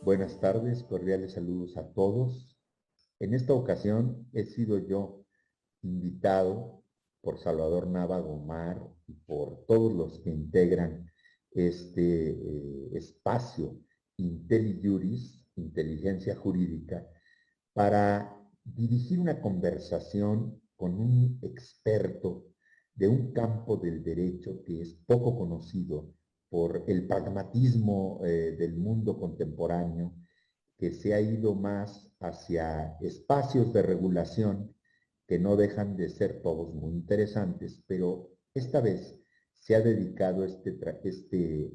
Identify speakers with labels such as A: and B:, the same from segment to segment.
A: Buenas tardes, cordiales saludos a todos. En esta ocasión he sido yo invitado por Salvador Nava Gomar y por todos los que integran este espacio IntelliJuris, Inteligencia Jurídica, para dirigir una conversación con un experto de un campo del derecho que es poco conocido por el pragmatismo del mundo contemporáneo, que se ha ido más hacia espacios de regulación que no dejan de ser todos muy interesantes, pero esta vez se ha dedicado este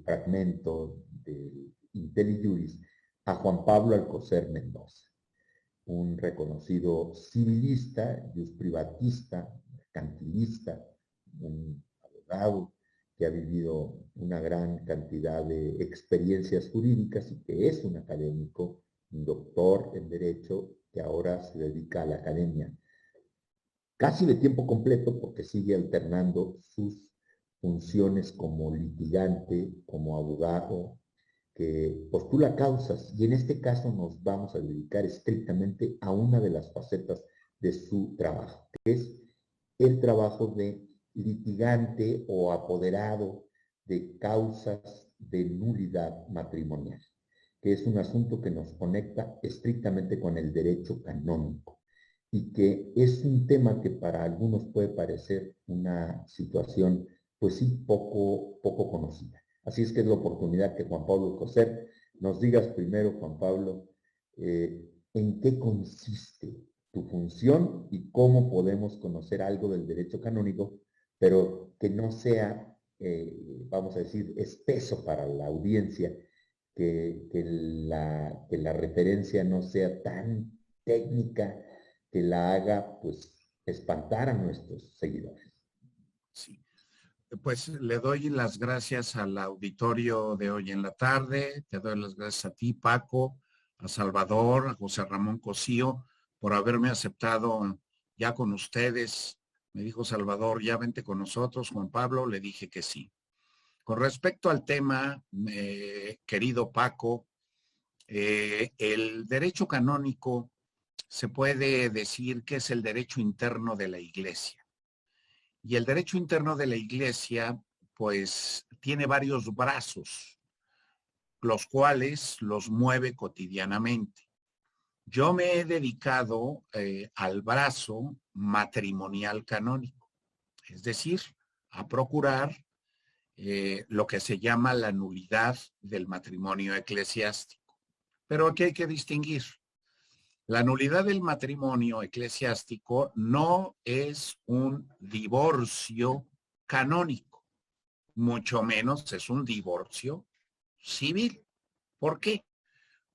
A: fragmento de IntelliJuris a Juan Pablo Alcocer Mendoza, un reconocido civilista, privatista, mercantilista, un abogado que ha vivido una gran cantidad de experiencias jurídicas y que es un académico, un doctor en Derecho, que ahora se dedica a la academia casi de tiempo completo porque sigue alternando sus funciones como litigante, como abogado, que postula causas, y en este caso nos vamos a dedicar estrictamente a una de las facetas de su trabajo, que es el trabajo de litigante o apoderado de causas de nulidad matrimonial, que es un asunto que nos conecta estrictamente con el derecho canónico y que es un tema que para algunos puede parecer una situación, pues sí, poco conocida. Así es que es la oportunidad que Juan Pablo Coser nos digas primero, Juan Pablo, en qué consiste tu función y cómo podemos conocer algo del derecho canónico, pero que no sea, vamos a decir, espeso para la audiencia, que la referencia no sea tan técnica, que la haga, pues, espantar a nuestros seguidores.
B: Sí. Pues le doy las gracias al auditorio de hoy en la tarde, te doy las gracias a ti, Paco, a Salvador, a José Ramón Cosío, por haberme aceptado ya con ustedes. Me dijo Salvador, ya vente con nosotros, Juan Pablo, le dije que sí. Con respecto al tema, querido Paco, el derecho canónico se puede decir que es el derecho interno de la Iglesia. Y el derecho interno de la Iglesia, pues, tiene varios brazos, los cuales los mueve cotidianamente. Yo me he dedicado al brazo matrimonial canónico, es decir, a procurar lo que se llama la nulidad del matrimonio eclesiástico. Pero aquí hay que distinguir. La nulidad del matrimonio eclesiástico no es un divorcio canónico, mucho menos es un divorcio civil. ¿Por qué?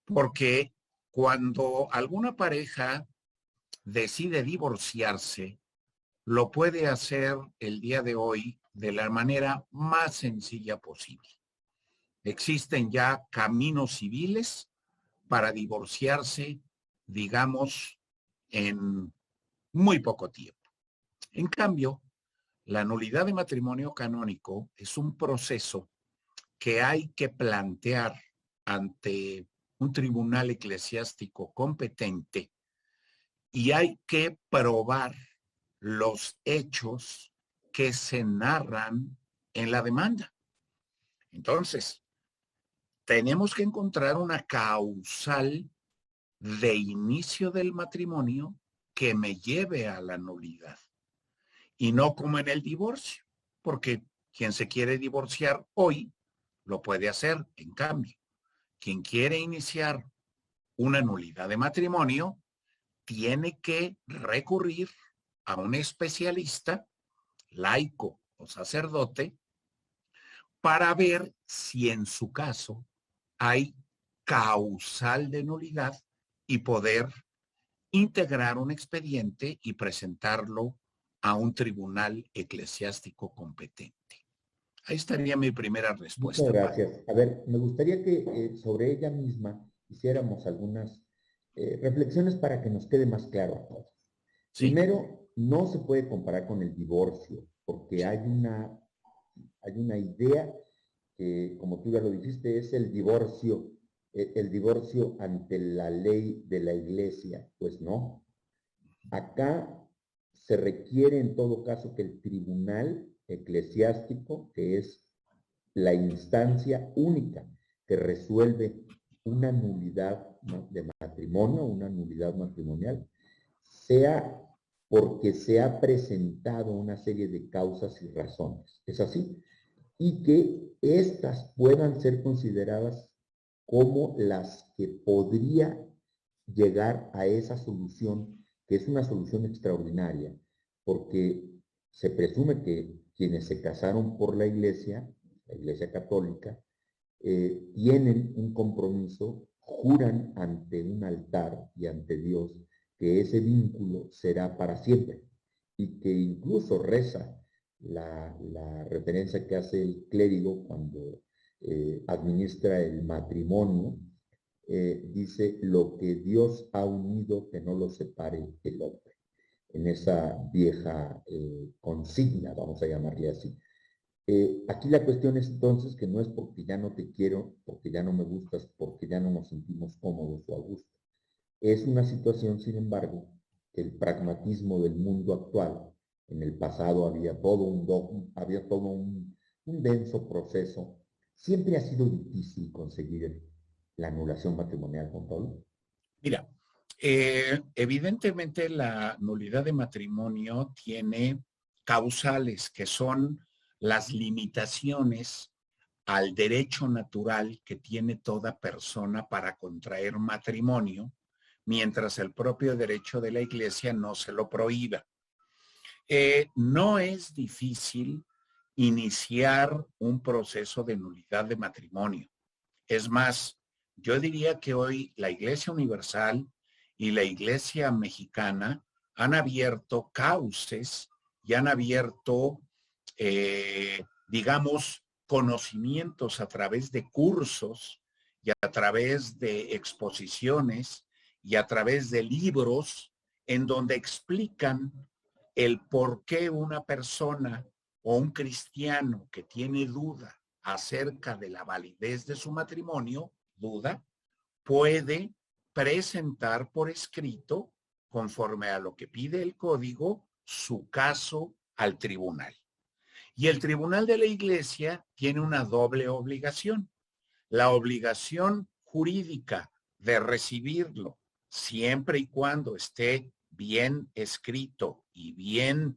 B: Porque cuando alguna pareja decide divorciarse, lo puede hacer el día de hoy de la manera más sencilla posible. Existen ya caminos civiles para divorciarse, digamos, en muy poco tiempo. En cambio, la nulidad de matrimonio canónico es un proceso que hay que plantear ante un tribunal eclesiástico competente y hay que probar los hechos que se narran en la demanda. Entonces, tenemos que encontrar una causal de inicio del matrimonio que me lleve a la nulidad. Y no como en el divorcio, porque quien se quiere divorciar hoy lo puede hacer. En cambio, quien quiere iniciar una nulidad de matrimonio tiene que recurrir a un especialista, laico o sacerdote, para ver si en su caso hay causal de nulidad y poder integrar un expediente y presentarlo a un tribunal eclesiástico competente. Ahí estaría mi primera respuesta.
A: Muchas gracias. A ver, me gustaría que sobre ella misma hiciéramos algunas reflexiones para que nos quede más claro a todos. Sí. Primero, no se puede comparar con el divorcio, porque hay una idea que, como tú ya lo dijiste, es el divorcio el divorcio ante la ley de la iglesia. Pues no. Acá se requiere en todo caso que el tribunal eclesiástico, que es la instancia única que resuelve una nulidad de matrimonio, una nulidad matrimonial, sea porque se ha presentado una serie de causas y razones. ¿Es así? Y que éstas puedan ser consideradas como las que podría llegar a esa solución, que es una solución extraordinaria, porque se presume que quienes se casaron por la Iglesia católica, tienen un compromiso, juran ante un altar y ante Dios que ese vínculo será para siempre y que incluso reza la referencia que hace el clérigo cuando administra el matrimonio, dice, lo que Dios ha unido, que no lo separe el hombre. En esa vieja consigna, vamos a llamarle así. Aquí la cuestión es entonces que no es porque ya no te quiero, porque ya no me gustas, porque ya no nos sentimos cómodos o a gusto. Es una situación, sin embargo, que el pragmatismo del mundo actual, en el pasado había todo un denso proceso. Siempre ha sido difícil conseguir la anulación matrimonial, Juan Pablo.
B: Mira, evidentemente la nulidad de matrimonio tiene causales que son las limitaciones al derecho natural que tiene toda persona para contraer matrimonio, mientras el propio derecho de la Iglesia no se lo prohíba. No es difícil iniciar un proceso de nulidad de matrimonio. Es más, yo diría que hoy la Iglesia Universal y la Iglesia Mexicana han abierto cauces y han abierto, digamos, conocimientos a través de cursos y a través de exposiciones y a través de libros en donde explican el por qué una persona o un cristiano que tiene duda acerca de la validez de su matrimonio, puede presentar por escrito, conforme a lo que pide el código, su caso al tribunal. Y el tribunal de la Iglesia tiene una doble obligación. La obligación jurídica de recibirlo siempre y cuando esté bien escrito y bien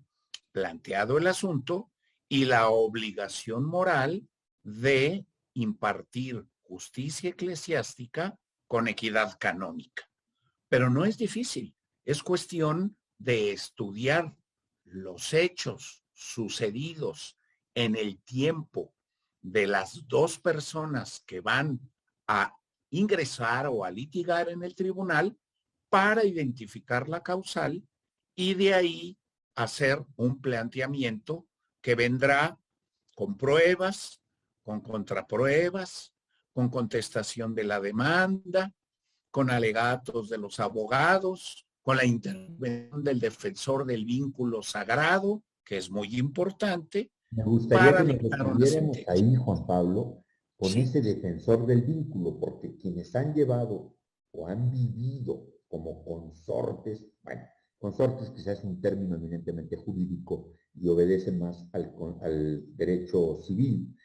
B: planteado el asunto, y la obligación moral de impartir justicia eclesiástica con equidad canónica. Pero no es difícil, es cuestión de estudiar los hechos sucedidos en el tiempo de las dos personas que van a ingresar o a litigar en el tribunal para identificar la causal y de ahí hacer un planteamiento que vendrá con pruebas, con contrapruebas, con contestación de la demanda, con alegatos de los abogados, con la intervención del defensor del vínculo sagrado, que es muy importante,
A: Me gustaría
B: para
A: que nos
B: dictar una
A: estuviéramos
B: sentencia.
A: ahí, Juan Pablo, con
B: Sí,
A: ese defensor del vínculo, porque quienes han llevado o han vivido como consortes, bueno, consortes quizás es un término eminentemente jurídico y obedece más al derecho civil,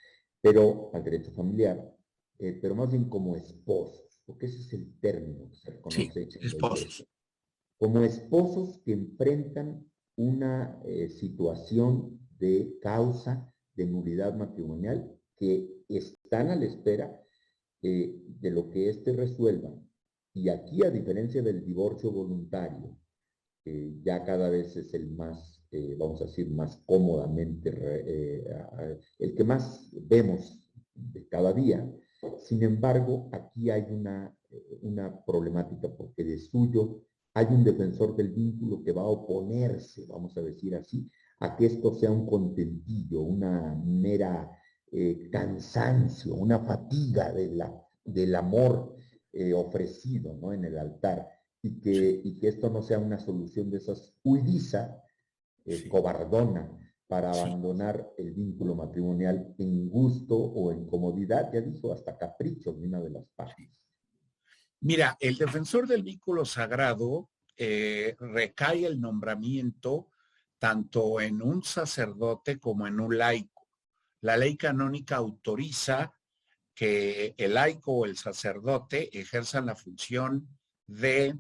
A: pero al derecho familiar, pero más bien como esposos, porque ese es el término que se
B: sí,
A: reconoce en la
B: esposos.
A: iglesia, como esposos que enfrentan una situación de causa de nulidad matrimonial, que están a la espera de lo que éste resuelva. Y aquí, a diferencia del divorcio voluntario, ya cada vez es el más, vamos a decir, más cómodamente, el que más vemos de cada día. Sin embargo, aquí hay una problemática, porque de suyo hay un defensor del vínculo que va a oponerse, vamos a decir así, a que esto sea un contentillo, una mera cansancio, una fatiga del amor ofrecido, ¿no?, en el altar, y que esto no sea una solución de esas huidiza,
B: Sí,
A: cobardona, para
B: sí.
A: abandonar el vínculo matrimonial en gusto o en comodidad, ya dijo, hasta capricho de una de las partes.
B: Mira, el defensor del vínculo sagrado recae el nombramiento tanto en un sacerdote como en un laico. La ley canónica autoriza que el laico o el sacerdote ejerzan la función de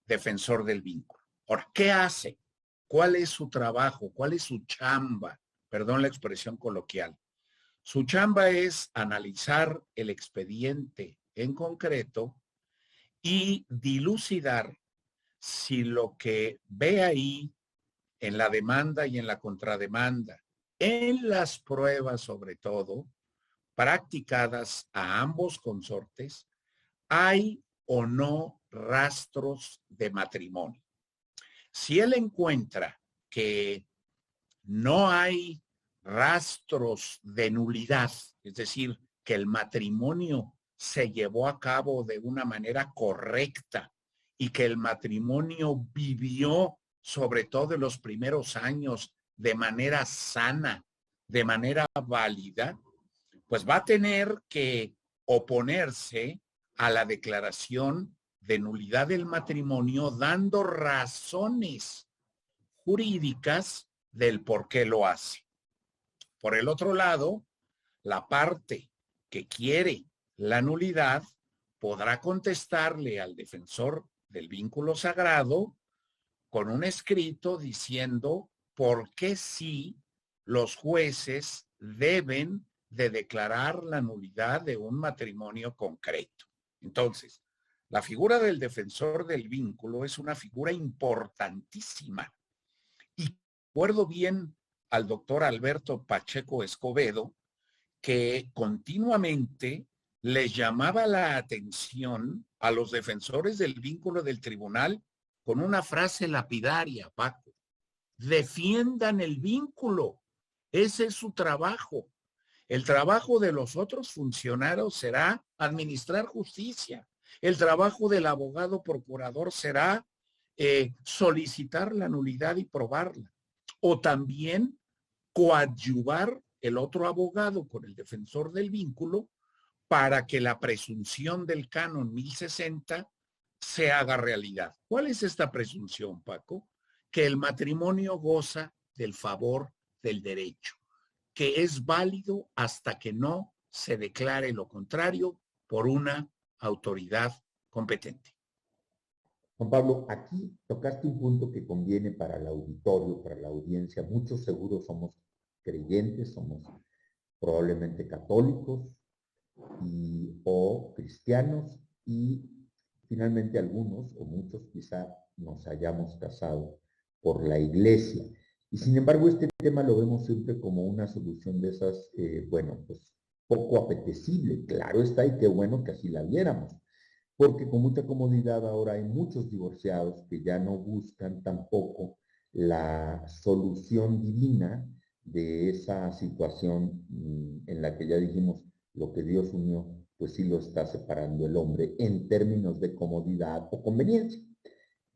B: defensor del vínculo. Ahora, ¿qué hace? ¿Cuál es su trabajo? ¿Cuál es su chamba? Perdón la expresión coloquial. Su chamba es analizar el expediente en concreto y dilucidar si lo que ve ahí en la demanda y en la contrademanda, en las pruebas sobre todo, practicadas a ambos consortes, hay o no rastros de matrimonio. Si él encuentra que no hay rastros de nulidad, es decir, que el matrimonio se llevó a cabo de una manera correcta y que el matrimonio vivió, sobre todo en los primeros años, de manera sana, de manera válida, pues va a tener que oponerse a la declaración de nulidad del matrimonio, dando razones jurídicas del por qué lo hace. Por el otro lado, la parte que quiere la nulidad podrá contestarle al defensor del vínculo sagrado con un escrito diciendo por qué sí los jueces deben de declarar la nulidad de un matrimonio concreto. Entonces, la figura del defensor del vínculo es una figura importantísima. Y recuerdo bien al doctor Alberto Pacheco Escobedo, que continuamente les llamaba la atención a los defensores del vínculo del tribunal con una frase lapidaria, Paco: defiendan el vínculo, ese es su trabajo. El trabajo de los otros funcionarios será administrar justicia. El trabajo del abogado procurador será solicitar la nulidad y probarla. O también coadyuvar el otro abogado con el defensor del vínculo para que la presunción del canon 1060 se haga realidad. ¿Cuál es esta presunción, Paco? Que el matrimonio goza del favor del derecho, que es válido hasta que no se declare lo contrario por una autoridad competente.
A: Juan Pablo, aquí tocaste un punto que conviene para el auditorio, para la audiencia. Muchos seguros somos creyentes, somos probablemente católicos o cristianos, y finalmente algunos o muchos quizá nos hayamos casado por la iglesia. Y sin embargo, este tema lo vemos siempre como una solución de esas, bueno, pues poco apetecible. Claro está, y qué bueno que así la viéramos, porque con mucha comodidad ahora hay muchos divorciados que ya no buscan tampoco la solución divina de esa situación en la que ya dijimos, lo que Dios unió, pues sí lo está separando el hombre en términos de comodidad o conveniencia.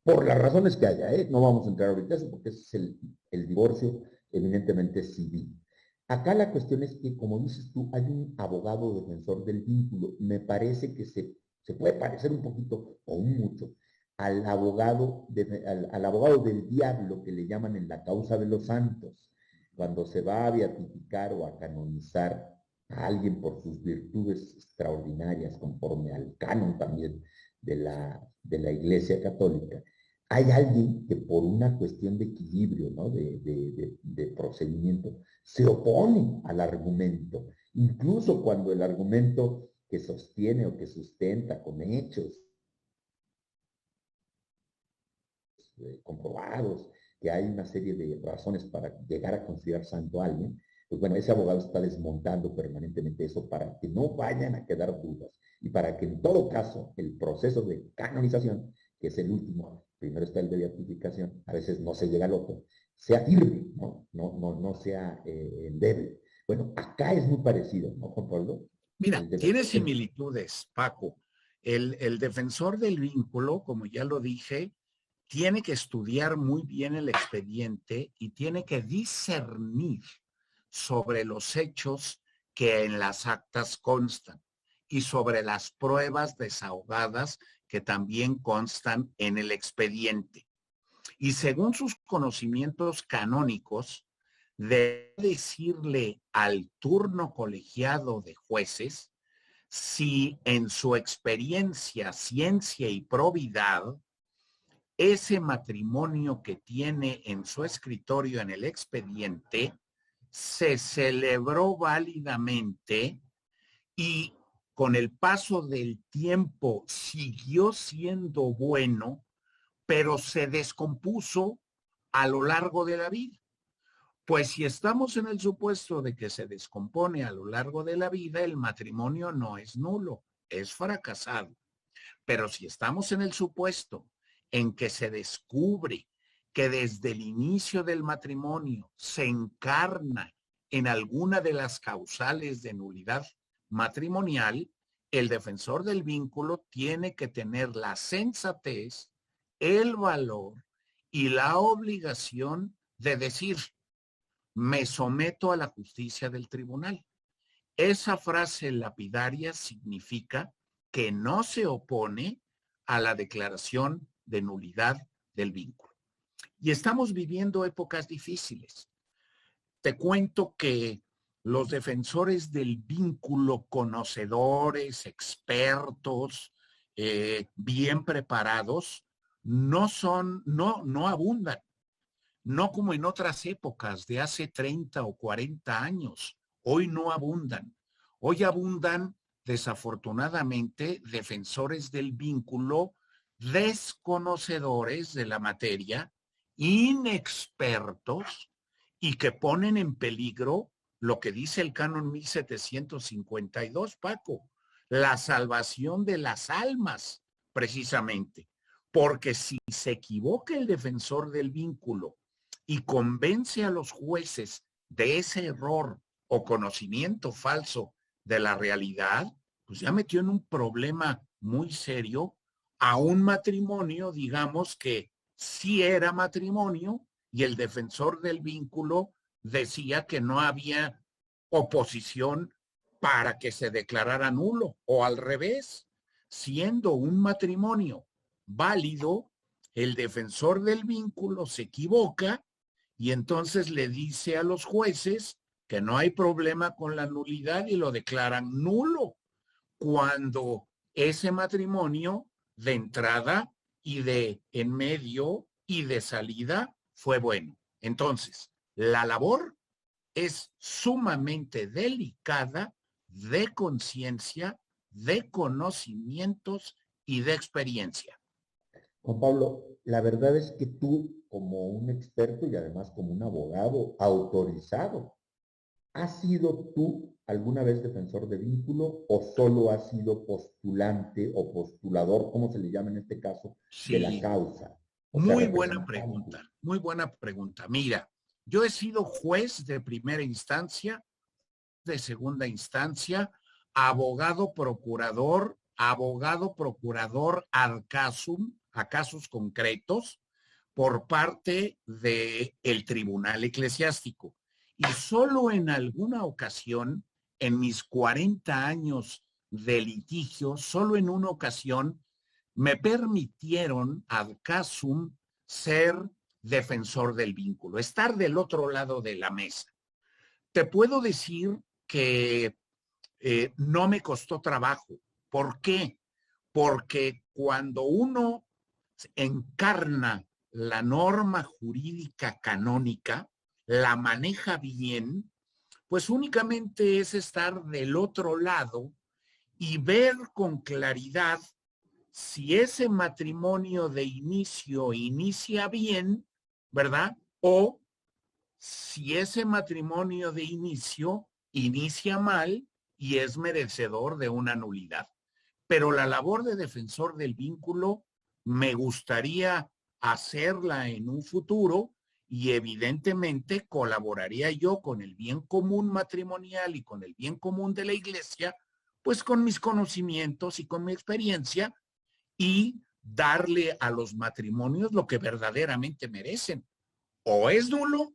A: Por las razones que haya, no vamos a entrar ahorita eso, porque ese es el divorcio eminentemente civil. Acá la cuestión es que, como dices tú, hay un abogado defensor del vínculo. Me parece que se puede parecer un poquito o un mucho al abogado del diablo que le llaman en la causa de los santos, cuando se va a beatificar o a canonizar a alguien por sus virtudes extraordinarias, conforme al canon también de la Iglesia Católica. Hay alguien que por una cuestión de equilibrio, ¿no? de procedimiento, se opone al argumento, incluso cuando el argumento que sostiene o que sustenta con hechos comprobados, que hay una serie de razones para llegar a considerar santo a alguien, pues bueno, ese abogado está desmontando permanentemente eso para que no vayan a quedar dudas y para que en todo caso el proceso de canonización, que es el último, primero está el de beatificación, a veces no se llega al otro, sea firme, no sea débil. Bueno, acá es muy parecido, ¿no, Juan Pablo?
B: Mira, tiene similitudes, Paco. El defensor del vínculo, como ya lo dije, tiene que estudiar muy bien el expediente y tiene que discernir sobre los hechos que en las actas constan y sobre las pruebas desahogadas que también constan en el expediente. Y según sus conocimientos canónicos, debe decirle al turno colegiado de jueces si en su experiencia, ciencia y probidad, ese matrimonio que tiene en su escritorio en el expediente se celebró válidamente y con el paso del tiempo siguió siendo bueno, pero se descompuso a lo largo de la vida. Pues si estamos en el supuesto de que se descompone a lo largo de la vida, el matrimonio no es nulo, es fracasado. Pero si estamos en el supuesto en que se descubre que desde el inicio del matrimonio se encarna en alguna de las causales de nulidad matrimonial, el defensor del vínculo tiene que tener la sensatez, el valor y la obligación de decir, me someto a la justicia del tribunal. Esa frase lapidaria significa que no se opone a la declaración de nulidad del vínculo. Y estamos viviendo épocas difíciles. Te cuento que los defensores del vínculo, conocedores, expertos, bien preparados, no abundan. No como en otras épocas de hace 30 o 40 años. Hoy no abundan. Hoy abundan, desafortunadamente, defensores del vínculo, desconocedores de la materia, inexpertos y que ponen en peligro lo que dice el canon 1752, Paco, la salvación de las almas, precisamente. Porque si se equivoca el defensor del vínculo y convence a los jueces de ese error o conocimiento falso de la realidad, pues ya metió en un problema muy serio a un matrimonio, digamos que sí era matrimonio y el defensor del vínculo decía que no había oposición para que se declarara nulo, o al revés, siendo un matrimonio válido, el defensor del vínculo se equivoca y entonces le dice a los jueces que no hay problema con la nulidad y lo declaran nulo, cuando ese matrimonio de entrada y de en medio y de salida fue bueno. Entonces, la labor es sumamente delicada de conciencia, de conocimientos y de experiencia.
A: Juan Pablo, la verdad es que tú, como un experto y además como un abogado autorizado, ¿has sido tú alguna vez defensor de vínculo o solo has sido postulante o postulador, como se le llama en este caso, de la
B: Sí,
A: causa? O sea,
B: muy buena
A: representante.
B: pregunta, muy buena pregunta. Mira, yo he sido juez de primera instancia, de segunda instancia, abogado procurador ad casum, a casos concretos, por parte del tribunal eclesiástico. Y solo en alguna ocasión, en mis 40 años de litigio, solo en una ocasión me permitieron ad casum ser defensor del vínculo, estar del otro lado de la mesa. Te puedo decir que no me costó trabajo. ¿Por qué? Porque cuando uno encarna la norma jurídica canónica, la maneja bien, pues únicamente es estar del otro lado y ver con claridad si ese matrimonio de inicio inicia bien, ¿verdad? O si ese matrimonio de inicio inicia mal y es merecedor de una nulidad. Pero la labor de defensor del vínculo me gustaría hacerla en un futuro y evidentemente colaboraría yo con el bien común matrimonial y con el bien común de la iglesia, pues con mis conocimientos y con mi experiencia y darle a los matrimonios lo que verdaderamente merecen. O es nulo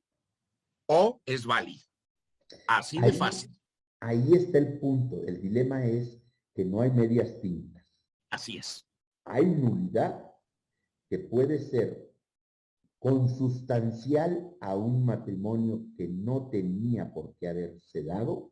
B: o es válido. Así de
A: Ahí,
B: fácil.
A: ahí está el punto. El dilema es que no hay medias tintas.
B: Así es.
A: hay nulidad que puede ser consustancial a un matrimonio que no tenía por qué haberse dado,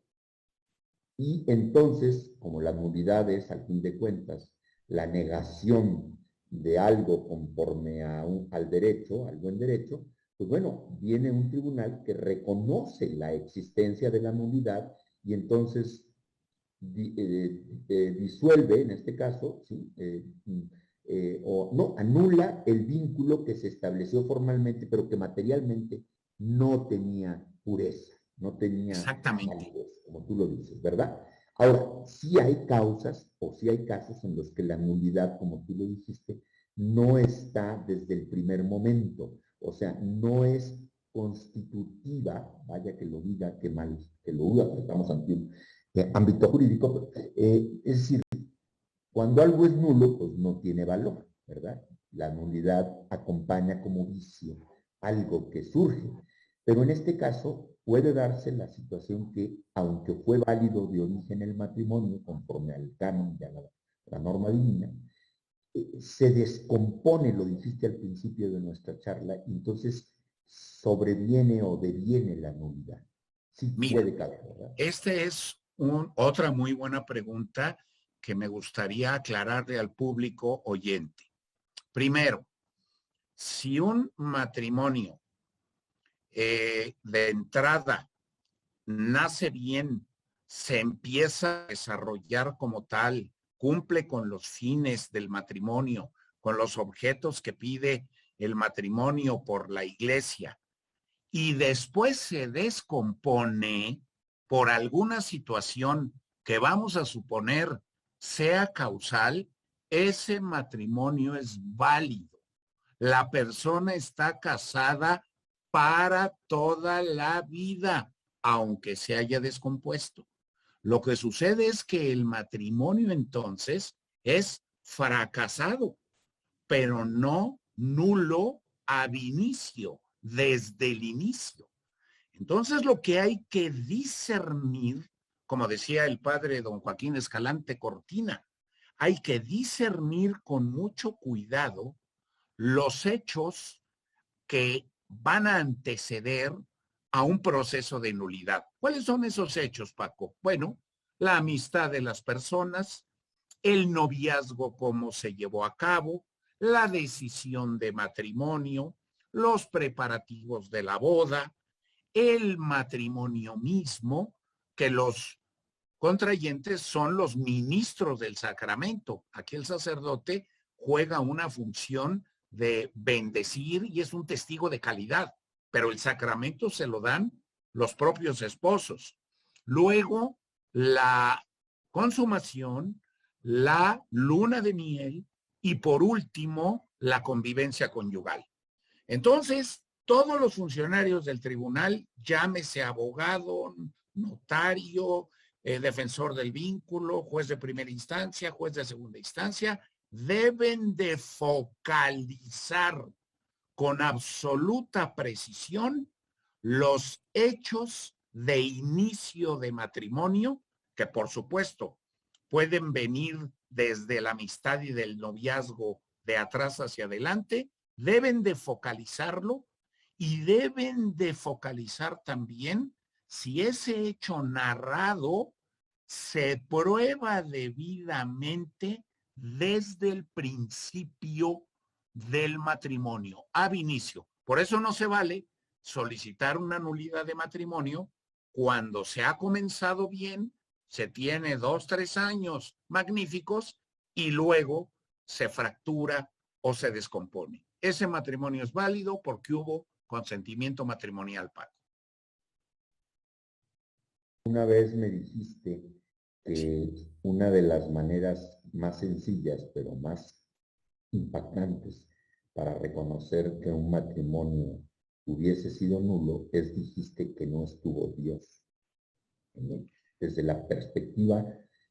A: y entonces, como la nulidad es, al fin de cuentas, la negación de algo conforme al derecho, al buen derecho, pues bueno, viene un tribunal que reconoce la existencia de la nulidad y entonces disuelve, en este caso, ¿sí? O no, anula el vínculo que se estableció formalmente, pero que materialmente no tenía pureza, no tenía
B: Exactamente.
A: validez, como tú lo dices, ¿verdad? Ahora, sí hay causas o sí hay casos en los que la nulidad, como tú lo dijiste, no está desde el primer momento, o sea, no es constitutiva, vaya que lo diga, que mal, que lo diga, pero estamos ante un ámbito jurídico, es decir, cuando algo es nulo, pues no tiene valor, ¿verdad? La nulidad acompaña como vicio algo que surge, pero en este caso puede darse la situación que, aunque fue válido de origen el matrimonio, conforme al canon y a la norma divina, se descompone, lo dijiste al principio de nuestra charla, y entonces sobreviene o deviene la nulidad. Sí
B: Mira,
A: puede caber, ¿verdad?
B: esta es otra muy buena pregunta que me gustaría aclararle al público oyente. Primero, si un matrimonio de entrada nace bien, se empieza a desarrollar como tal, cumple con los fines del matrimonio, con los objetos que pide el matrimonio por la iglesia, y después se descompone por alguna situación que vamos a suponer sea causal, ese matrimonio es válido. La persona está casada para toda la vida, aunque se haya descompuesto. Lo que sucede es que el matrimonio entonces es fracasado, pero no nulo ab inicio, desde el inicio. Entonces lo que hay que discernir, como decía el padre don Joaquín Escalante Cortina, hay que discernir con mucho cuidado los hechos que van a anteceder a un proceso de nulidad. ¿Cuáles son esos hechos, Paco? Bueno, la amistad de las personas, el noviazgo, cómo se llevó a cabo, la decisión de matrimonio, los preparativos de la boda, el matrimonio mismo, que los contrayentes son los ministros del sacramento. Aquí el sacerdote juega una función de bendecir y es un testigo de calidad, pero el sacramento se lo dan los propios esposos. Luego, la consumación, la luna de miel y por último, la convivencia conyugal. Entonces, todos los funcionarios del tribunal, llámese abogado, notario, defensor del vínculo, juez de primera instancia, juez de segunda instancia, deben de focalizar con absoluta precisión los hechos de inicio de matrimonio, que por supuesto pueden venir desde la amistad y del noviazgo de atrás hacia adelante, deben de focalizarlo y deben de focalizar también si ese hecho narrado se prueba debidamente desde el principio del matrimonio, ab inicio. Por eso no se vale solicitar una nulidad de matrimonio cuando se ha comenzado bien, se tiene 2, 3 años magníficos y luego se fractura o se descompone. Ese matrimonio es válido porque hubo consentimiento matrimonial, Paco.
A: Una vez me dijiste que una de las maneras más sencillas, pero más impactantes para reconocer que un matrimonio hubiese sido nulo es, dijiste, que no estuvo Dios. Desde la perspectiva,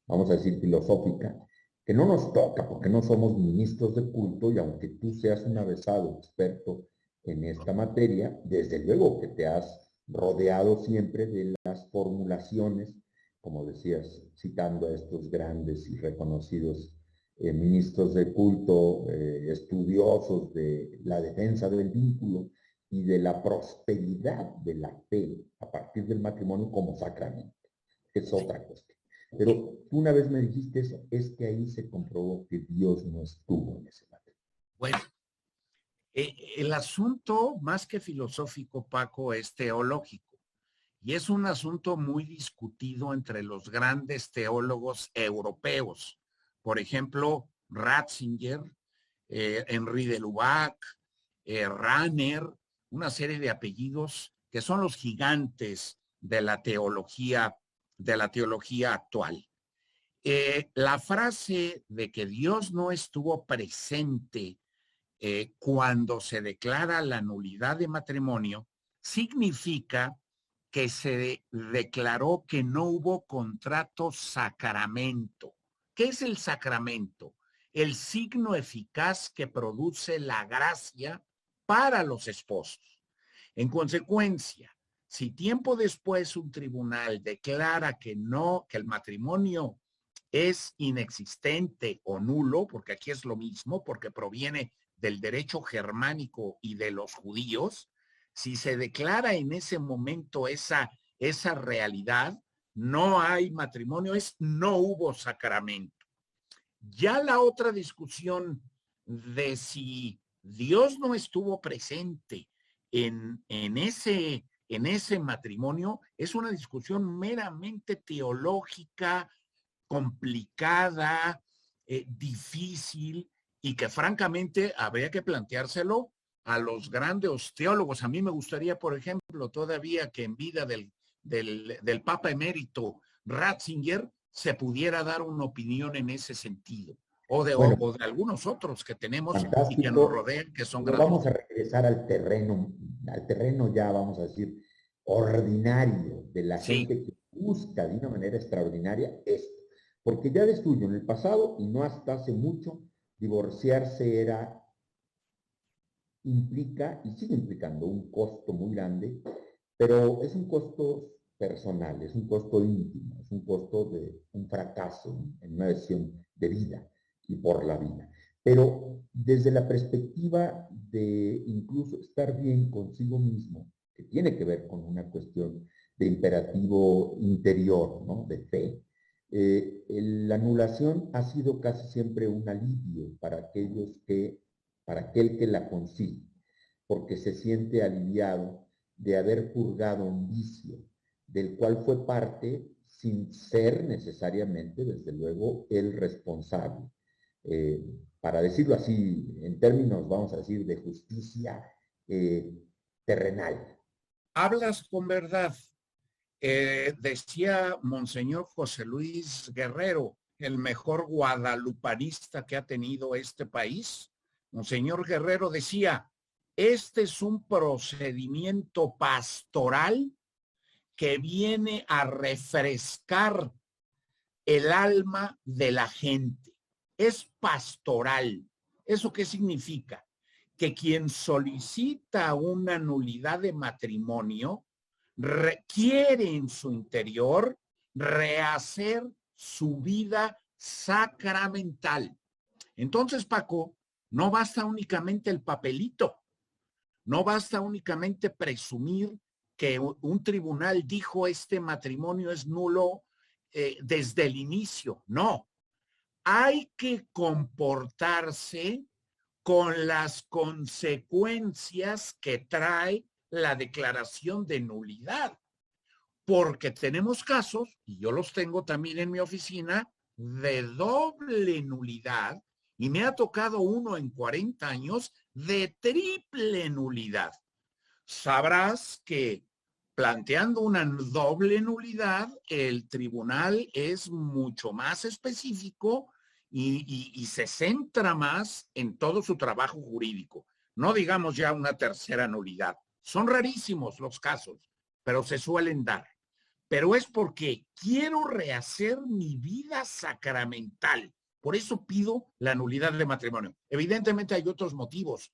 A: vamos a decir, filosófica, que no nos toca porque no somos ministros de culto y aunque tú seas un avesado experto en esta materia, desde luego que te has rodeado siempre de las formulaciones, como decías, citando a estos grandes y reconocidos ministros de culto, estudiosos de la defensa del vínculo y de la prosperidad de la fe a partir del matrimonio como sacramento, que es otra cuestión. Pero tú una vez me dijiste eso, es que ahí se comprobó que Dios no estuvo en ese matrimonio.
B: Bueno, el asunto, más que filosófico, Paco, es teológico. Y es un asunto muy discutido entre los grandes teólogos europeos. Por ejemplo, Ratzinger, Henri de Lubac, Rahner, una serie de apellidos que son los gigantes de la teología actual. La frase de que Dios no estuvo presente cuando se declara la nulidad de matrimonio significa que se declaró que no hubo contrato sacramento. ¿Qué es el sacramento? El signo eficaz que produce la gracia para los esposos. En consecuencia, si tiempo después un tribunal declara que no, que el matrimonio es inexistente o nulo, porque aquí es lo mismo, porque proviene del derecho germánico y de los judíos, si se declara en ese momento esa realidad, no hay matrimonio, no hubo sacramento. Ya la otra discusión de si Dios no estuvo presente en ese matrimonio es una discusión meramente teológica, complicada, difícil, y que francamente habría que planteárselo a los grandes teólogos. A mí me gustaría, por ejemplo, todavía que en vida del Papa emérito Ratzinger se pudiera dar una opinión en ese sentido, o de algunos otros que tenemos y que nos rodean, que son grandes.
A: Vamos a regresar al terreno ya, vamos a decir, ordinario de la gente que busca de una manera extraordinaria esto. Porque ya ves tuyo, en el pasado, y no hasta hace mucho, divorciarse implica, y sigue implicando, un costo muy grande, pero es un costo personal, es un costo íntimo, es un costo de un fracaso en una decisión de vida y por la vida. Pero desde la perspectiva de incluso estar bien consigo mismo, que tiene que ver con una cuestión de imperativo interior, ¿no? De fe, la anulación ha sido casi siempre un alivio para aquel que la consigue, porque se siente aliviado de haber purgado un vicio del cual fue parte sin ser necesariamente, desde luego, el responsable. Para decirlo así, en términos, vamos a decir, de justicia terrenal.
B: Hablas con verdad. Decía Monseñor José Luis Guerrero, el mejor guadalupanista que ha tenido este país. Monseñor Guerrero decía, este es un procedimiento pastoral que viene a refrescar el alma de la gente. Es pastoral. ¿Eso qué significa? Que quien solicita una nulidad de matrimonio requiere en su interior rehacer su vida sacramental. Entonces, Paco, no basta únicamente el papelito, no basta únicamente presumir que un tribunal dijo este matrimonio es nulo desde el inicio. No, hay que comportarse con las consecuencias que trae la declaración de nulidad, porque tenemos casos, y yo los tengo también en mi oficina, de doble nulidad, y me ha tocado uno en 40 años de triple nulidad. Sabrás que planteando una doble nulidad, el tribunal es mucho más específico y se centra más en todo su trabajo jurídico. No digamos ya una tercera nulidad. Son rarísimos los casos, pero se suelen dar. Pero es porque quiero rehacer mi vida sacramental. Por eso pido la nulidad de matrimonio. Evidentemente hay otros motivos,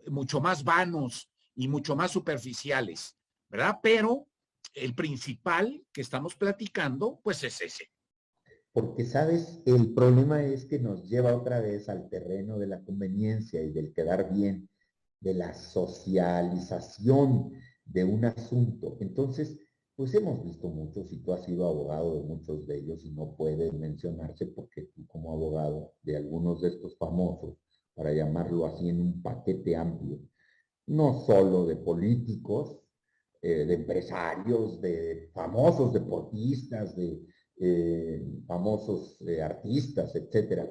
B: mucho más vanos y mucho más superficiales, ¿verdad? Pero el principal que estamos platicando, pues es ese.
A: Porque, ¿sabes? El problema es que nos lleva otra vez al terreno de la conveniencia y del quedar bien, de la socialización de un asunto. Entonces, pues hemos visto muchos, y tú has sido abogado de muchos de ellos, y no puede mencionarse porque tú como abogado de algunos de estos famosos, para llamarlo así en un paquete amplio, no solo de políticos, de empresarios, de famosos deportistas, de famosos artistas, etcétera,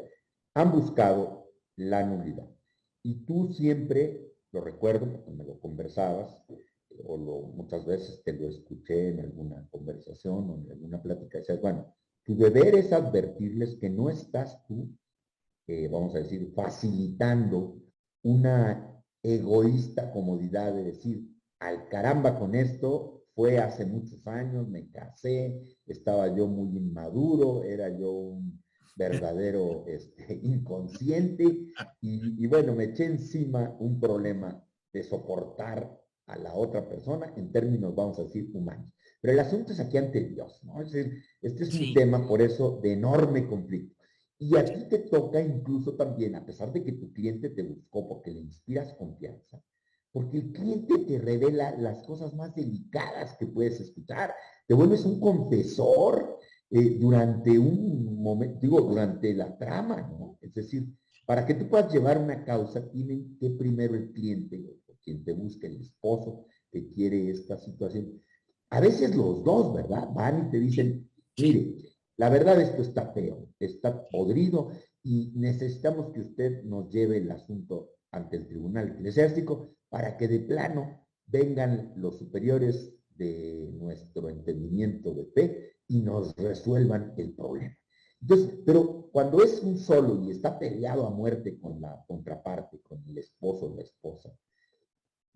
A: han buscado la nulidad. Y tú siempre, lo recuerdo porque me lo conversabas, muchas veces te lo escuché en alguna conversación o en alguna plática, decías, bueno, tu deber es advertirles que no estás tú, vamos a decir, facilitando una egoísta comodidad de decir, al caramba con esto, fue hace muchos años, me casé, estaba yo muy inmaduro, era yo un verdadero inconsciente y bueno, me eché encima un problema de soportar a la otra persona en términos, vamos a decir, humanos. Pero el asunto es aquí ante Dios, ¿no? Es decir, este es un tema, por eso, de enorme conflicto. Y a ti te toca incluso también, a pesar de que tu cliente te buscó porque le inspiras confianza, porque el cliente te revela las cosas más delicadas que puedes escuchar. Te vuelves un confesor durante un momento, digo, durante la trama, ¿no? Es decir, para que tú puedas llevar una causa, tiene que primero el cliente, o quien te busca, el esposo que quiere esta situación. A veces los dos, ¿verdad? Van y te dicen, mire, la verdad esto está feo, está podrido y necesitamos que usted nos lleve el asunto ante el Tribunal Eclesiástico para que de plano vengan los superiores de nuestro entendimiento de fe y nos resuelvan el problema. Entonces, pero cuando es un solo y está peleado a muerte con la contraparte, con el esposo o la esposa,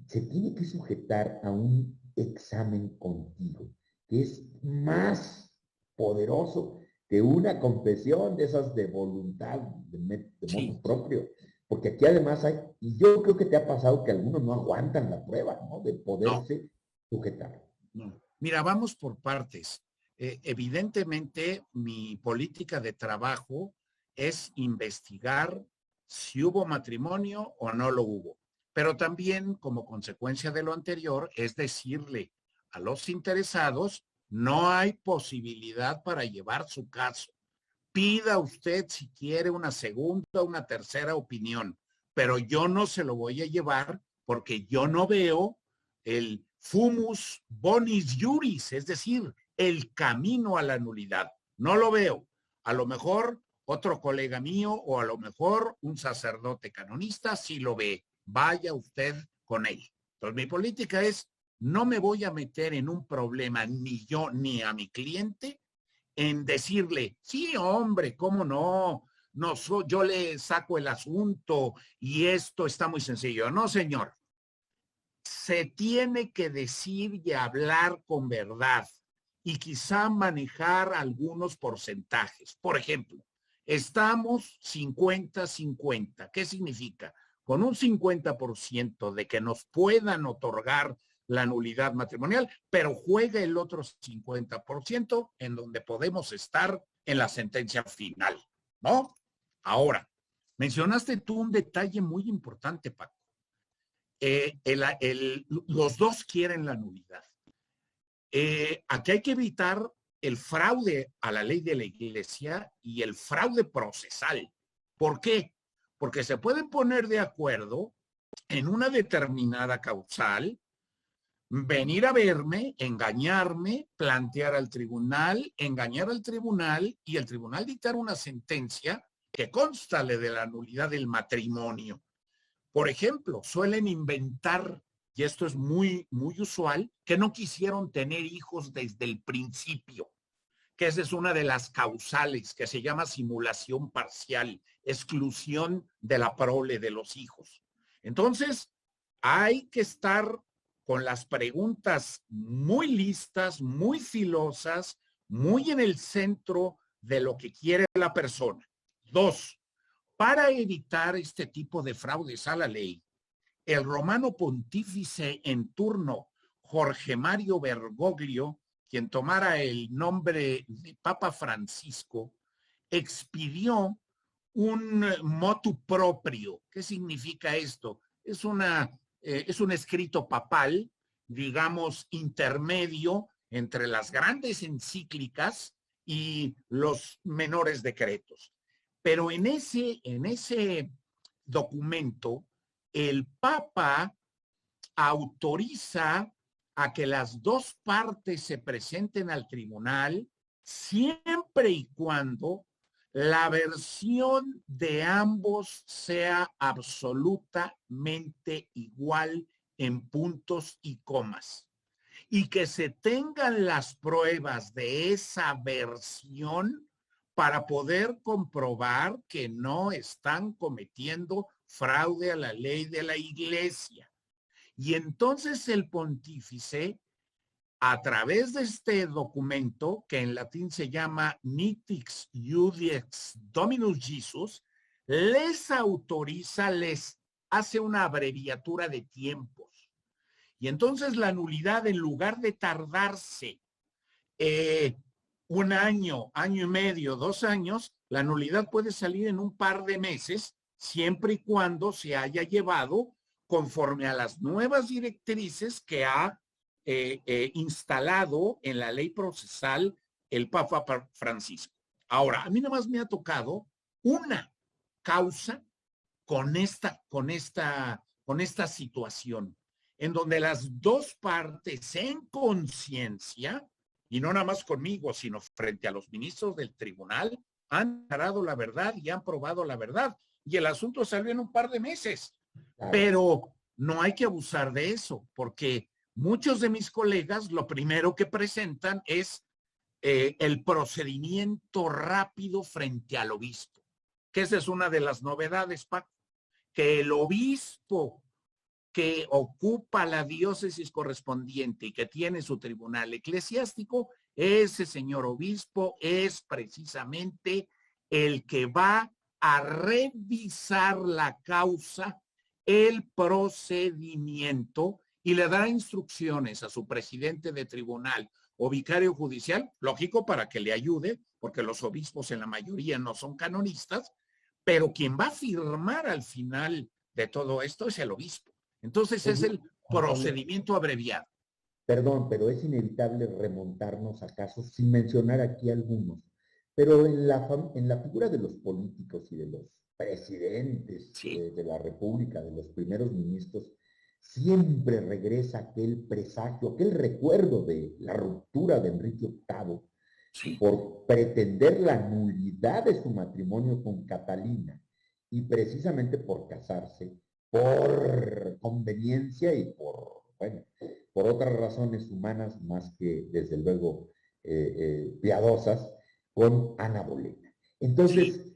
A: se tiene que sujetar a un examen contigo, que es más poderoso que una confesión de esas de voluntad, de motu propio. Porque aquí además hay, y yo creo que te ha pasado que algunos no aguantan la prueba, ¿no? De poderse sujetar.
B: No. Mira, vamos por partes. Evidentemente, mi política de trabajo es investigar si hubo matrimonio o no lo hubo. Pero también, como consecuencia de lo anterior, es decirle a los interesados, no hay posibilidad para llevar su caso. Pida usted si quiere una segunda o una tercera opinión, pero yo no se lo voy a llevar porque yo no veo el fumus bonis juris, es decir, el camino a la nulidad. No lo veo. A lo mejor otro colega mío o a lo mejor un sacerdote canonista sí lo ve. Vaya usted con él. Entonces mi política es, no me voy a meter en un problema ni yo ni a mi cliente en decirle, sí, hombre, cómo no, no yo le saco el asunto y esto está muy sencillo. No, señor. Se tiene que decir y hablar con verdad y quizá manejar algunos porcentajes. Por ejemplo, estamos 50-50. ¿Qué significa? Con un 50% de que nos puedan otorgar la nulidad matrimonial, pero juega el otro 50% en donde podemos estar en la sentencia final, ¿no? Ahora, mencionaste tú un detalle muy importante, Paco. Los dos quieren la nulidad. Aquí hay que evitar el fraude a la ley de la iglesia y el fraude procesal. ¿Por qué? Porque se pueden poner de acuerdo en una determinada causal, venir a verme, engañarme, plantear al tribunal, engañar al tribunal y el tribunal dictar una sentencia que constale de la nulidad del matrimonio. Por ejemplo, suelen inventar, y esto es muy, muy usual, que no quisieron tener hijos desde el principio, que esa es una de las causales, que se llama simulación parcial, exclusión de la prole de los hijos. Entonces, hay que estar con las preguntas muy listas, muy filosas, muy en el centro de lo que quiere la persona. Dos, para evitar este tipo de fraudes a la ley, el romano pontífice en turno, Jorge Mario Bergoglio, quien tomara el nombre de Papa Francisco, expidió un motu proprio. ¿Qué significa esto? Es un escrito papal, digamos, intermedio entre las grandes encíclicas y los menores decretos. Pero en ese documento, el Papa autoriza a que las dos partes se presenten al tribunal siempre y cuando la versión de ambos sea absolutamente igual en puntos y comas, y que se tengan las pruebas de esa versión para poder comprobar que no están cometiendo fraude a la ley de la Iglesia. Y entonces el pontífice, a través de este documento, que en latín se llama Nitix Iudex Dominus Jesus, les autoriza, les hace una abreviatura de tiempos. Y entonces la nulidad, en lugar de tardarse un año, año y medio, 2 años, la nulidad puede salir en un par de meses, siempre y cuando se haya llevado conforme a las nuevas directrices que ha instalado en la ley procesal el Papa Francisco. Ahora, a mí nada más me ha tocado una causa con esta situación, en donde las dos partes en conciencia, y no nada más conmigo, sino frente a los ministros del tribunal, han declarado la verdad y han probado la verdad. Y el asunto salió en un par de meses. Pero no hay que abusar de eso, porque muchos de mis colegas lo primero que presentan es el procedimiento rápido frente al obispo, que esa es una de las novedades, Paco, que el obispo que ocupa la diócesis correspondiente y que tiene su tribunal eclesiástico, ese señor obispo es precisamente el que va a revisar la causa, el procedimiento, y le dará instrucciones a su presidente de tribunal o vicario judicial, lógico, para que le ayude, porque los obispos en la mayoría no son canonistas, pero quien va a firmar al final de todo esto es el obispo. Entonces es el procedimiento abreviado.
A: Perdón, pero es inevitable remontarnos a casos, sin mencionar aquí algunos. Pero en la figura de los políticos y de los presidentes de la República, de los primeros ministros, siempre regresa aquel presagio, aquel recuerdo de la ruptura de Enrique VIII por pretender la nulidad de su matrimonio con Catalina y precisamente por casarse por conveniencia y por otras razones humanas más que, desde luego, piadosas, con Ana Bolena. Entonces,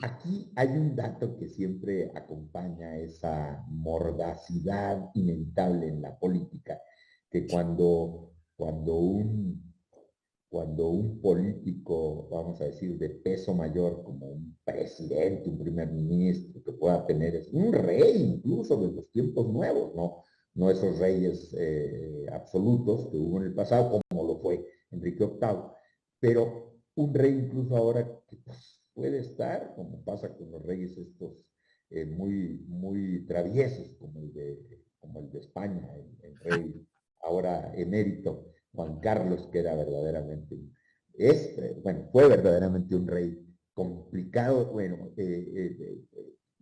A: aquí hay un dato que siempre acompaña esa mordacidad inevitable en la política, que cuando un político, vamos a decir, de peso mayor, como un presidente, un primer ministro, que pueda tener, es un rey incluso de los tiempos nuevos, no esos reyes absolutos que hubo en el pasado, como lo fue Enrique VIII, pero un rey incluso ahora que pues, puede estar, como pasa con los reyes estos muy, muy traviesos, como el de España, el rey ahora emérito, Juan Carlos, que era verdaderamente, fue verdaderamente un rey complicado,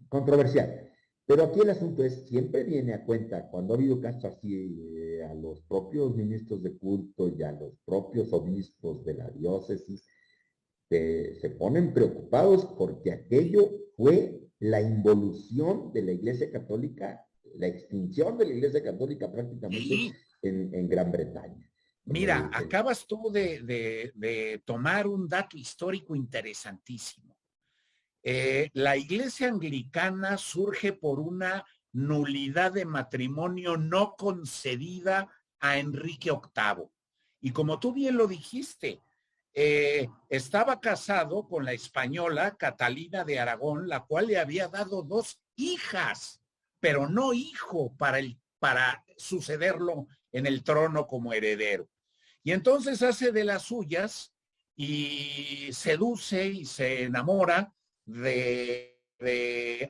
A: controversial. Pero aquí el asunto es, siempre viene a cuenta, cuando ha habido casos así, a los propios ministros de culto y a los propios obispos de la diócesis, se ponen preocupados porque aquello fue la involución de la Iglesia Católica, la extinción de la Iglesia Católica prácticamente en Gran Bretaña.
B: Mira, acabas tú de tomar un dato histórico interesantísimo. La Iglesia anglicana surge por una nulidad de matrimonio no concedida a Enrique VIII. Y como tú bien lo dijiste, estaba casado con la española Catalina de Aragón, la cual le había dado 2 hijas, pero no hijo para sucederlo en el trono como heredero. Y entonces hace de las suyas y seduce y se enamora de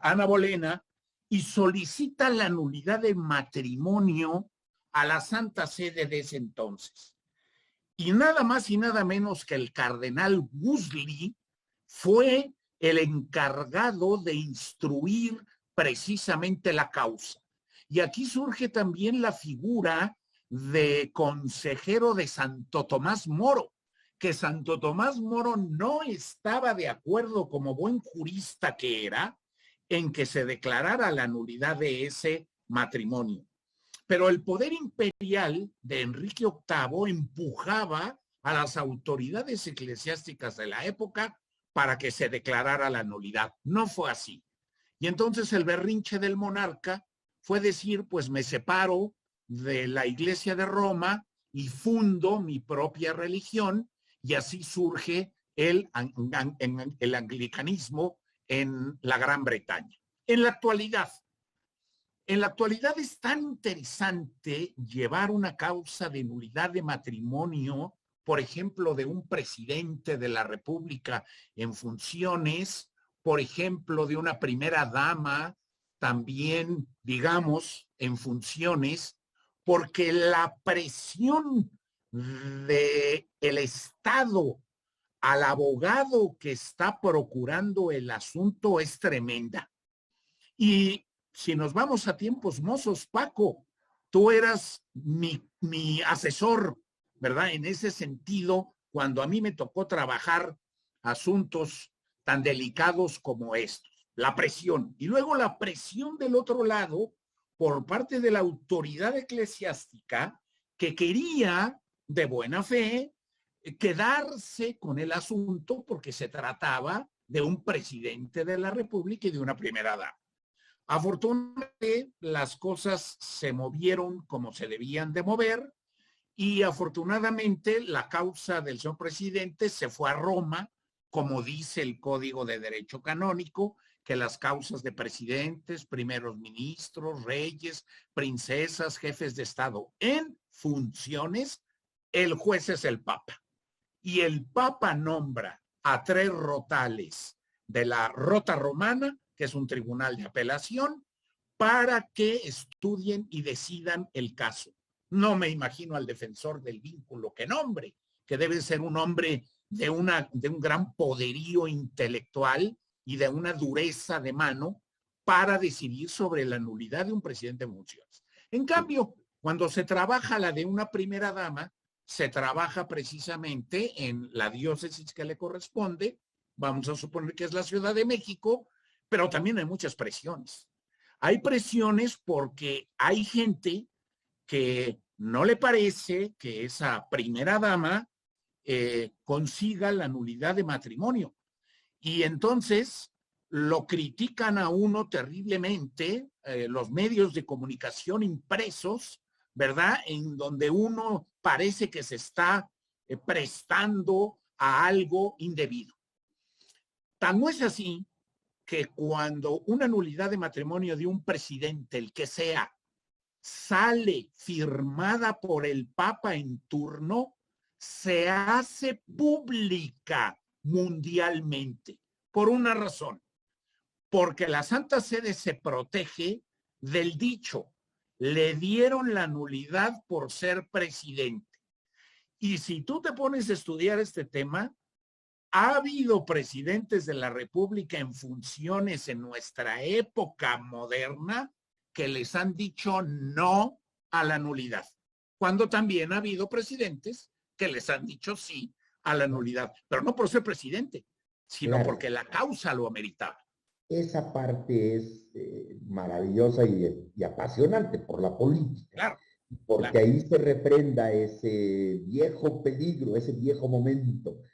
B: Ana Bolena y solicita la nulidad de matrimonio a la Santa Sede de ese entonces. Y nada más y nada menos que el cardenal Wolsey fue el encargado de instruir precisamente la causa. Y aquí surge también la figura de consejero de Santo Tomás Moro, que Santo Tomás Moro no estaba de acuerdo, como buen jurista que era, en que se declarara la nulidad de ese matrimonio. Pero el poder imperial de Enrique VIII empujaba a las autoridades eclesiásticas de la época para que se declarara la nulidad. No fue así. Y entonces el berrinche del monarca fue decir, pues me separo de la Iglesia de Roma y fundo mi propia religión, y así surge el anglicanismo en la Gran Bretaña. En la actualidad es tan interesante llevar una causa de nulidad de matrimonio, por ejemplo, de un presidente de la República en funciones, por ejemplo, de una primera dama también, digamos, en funciones, porque la presión del Estado al abogado que está procurando el asunto es tremenda. Y si nos vamos a tiempos mozos, Paco, tú eras mi asesor, ¿verdad? En ese sentido, cuando a mí me tocó trabajar asuntos tan delicados como estos, la presión. Y luego la presión del otro lado por parte de la autoridad eclesiástica que quería, de buena fe, quedarse con el asunto porque se trataba de un presidente de la República y de una primera dama. Afortunadamente, las cosas se movieron como se debían de mover y afortunadamente la causa del señor presidente se fue a Roma, como dice el Código de Derecho Canónico, que las causas de presidentes, primeros ministros, reyes, princesas, jefes de Estado en funciones, el juez es el Papa. Y el Papa nombra a 3 rotales de la Rota Romana, que es un tribunal de apelación, para que estudien y decidan el caso. No me imagino al defensor del vínculo que nombre, que debe ser un hombre de un gran poderío intelectual y de una dureza de mano para decidir sobre la nulidad de un presidente en funciones. En cambio, cuando se trabaja la de una primera dama, se trabaja precisamente en la diócesis que le corresponde, vamos a suponer que es la Ciudad de México, pero también hay muchas presiones. Hay presiones porque hay gente que no le parece que esa primera dama consiga la nulidad de matrimonio. Y entonces lo critican a uno terriblemente, los medios de comunicación impresos, ¿verdad? En donde uno parece que se está prestando a algo indebido. Tan no es así que cuando una nulidad de matrimonio de un presidente, el que sea, sale firmada por el Papa en turno, se hace pública mundialmente, por una razón, porque la Santa Sede se protege del dicho, le dieron la nulidad por ser presidente. Y si tú te pones a estudiar este tema, ha habido presidentes de la República en funciones en nuestra época moderna que les han dicho no a la nulidad, cuando también ha habido presidentes que les han dicho sí a la nulidad, pero no por ser presidente, sino
A: Claro,
B: porque la causa lo ameritaba.
A: esa parte es maravillosa y apasionante por la política,
B: Claro,
A: porque
B: claro.
A: ahí se reprenda ese viejo peligro, ese viejo momento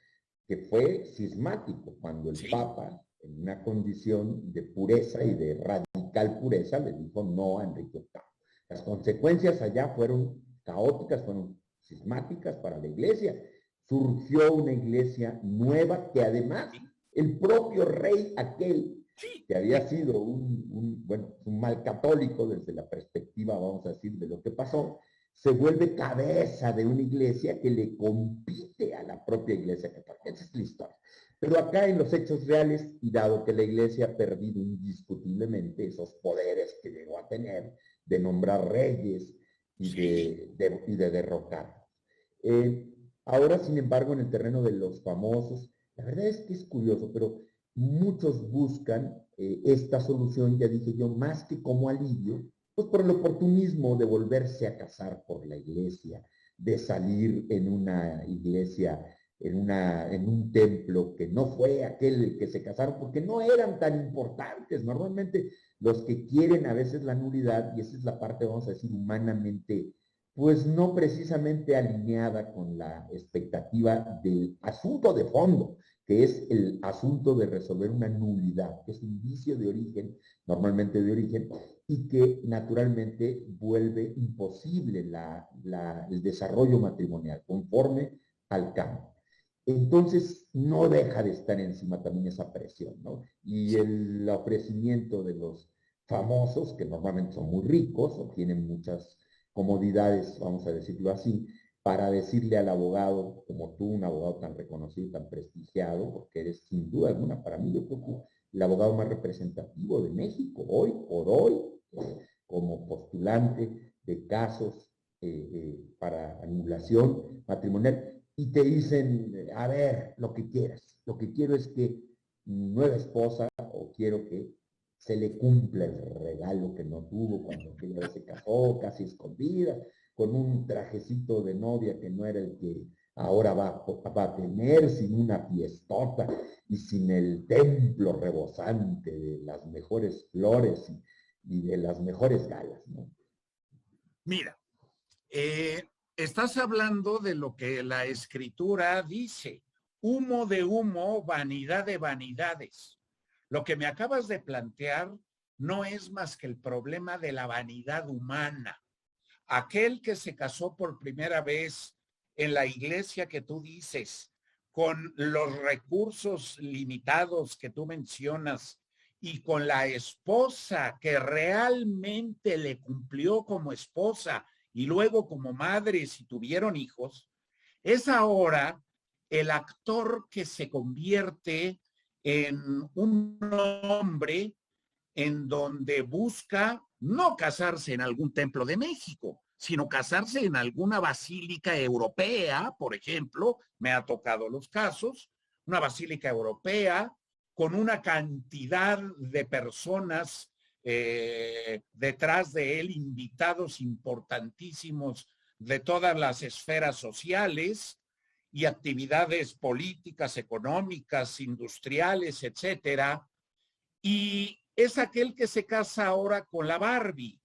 A: que fue cismático, cuando el
B: Sí,
A: Papa, en una condición de pureza y de radical pureza, le dijo no a Enrique VIII. Las consecuencias allá fueron caóticas, fueron cismáticas para la iglesia. Surgió una iglesia nueva que además
B: sí,
A: el propio rey aquel,
B: sí,
A: que había
B: sí,
A: sido bueno, un mal católico desde la perspectiva, vamos a decir, de lo que pasó, se vuelve cabeza de una iglesia que le compite a la propia iglesia católica. Esa es la historia. Pero acá en los hechos reales, y dado que la iglesia ha perdido indiscutiblemente esos poderes que llegó a tener de nombrar reyes y de derrocar. Ahora, sin embargo, en el terreno de los famosos, la verdad es que es curioso, pero muchos buscan esta solución, ya dije yo, más que como alivio, pues por el oportunismo de volverse a casar por la iglesia, de salir en una iglesia, en un templo que no fue aquel que se casaron, porque no eran tan importantes. Normalmente los que quieren a veces la nulidad, y esa es la parte, vamos a decir, humanamente, pues no precisamente alineada con la expectativa del asunto de fondo, que es el asunto de resolver una nulidad, que es un vicio de origen, normalmente de origen, y que naturalmente vuelve imposible el desarrollo matrimonial conforme al cambio. Entonces, no deja de estar encima también esa presión, ¿no? Y el ofrecimiento de los famosos, que normalmente son muy ricos o tienen muchas comodidades, vamos a decirlo así, para decirle al abogado, como tú, un abogado tan reconocido, tan prestigiado, porque eres sin duda alguna, para mí yo creo que el abogado más representativo de México, hoy por hoy, como postulante de casos para anulación matrimonial, y te dicen, a ver, lo que quieras, lo que quiero es que mi nueva esposa, o quiero que se le cumpla el regalo que no tuvo cuando aquella vez se casó, casi escondida, con un trajecito de novia que no era el que ahora va a tener, sin una fiestota y sin el templo rebosante de las mejores flores y de las mejores galas, ¿no?
B: Mira, estás hablando de lo que la escritura dice, humo de humo, vanidad de vanidades. Lo que me acabas de plantear no es más que el problema de la vanidad humana. Aquel que se casó por primera vez en la iglesia que tú dices, con los recursos limitados que tú mencionas y con la esposa que realmente le cumplió como esposa y luego como madre si tuvieron hijos, es ahora el actor que se convierte en un hombre en donde busca no casarse en algún templo de México, sino casarse en alguna basílica europea, por ejemplo, me ha tocado los casos, una basílica europea con una cantidad de personas detrás de él, invitados importantísimos de todas las esferas sociales y actividades políticas, económicas, industriales, etcétera. Y es aquel que se casa ahora con la Barbie,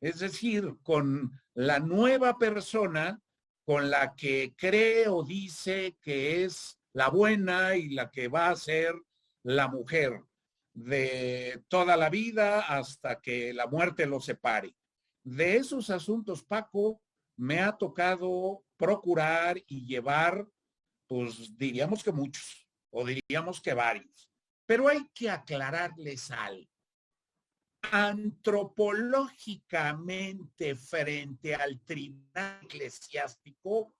B: es decir, con la nueva persona con la que cree o dice que es la buena y la que va a ser la mujer de toda la vida hasta que la muerte los separe. De esos asuntos, Paco, me ha tocado procurar y llevar, pues diríamos que muchos, o diríamos que varios. Pero hay que aclararles algo. Antropológicamente, frente al tribunal eclesiástico,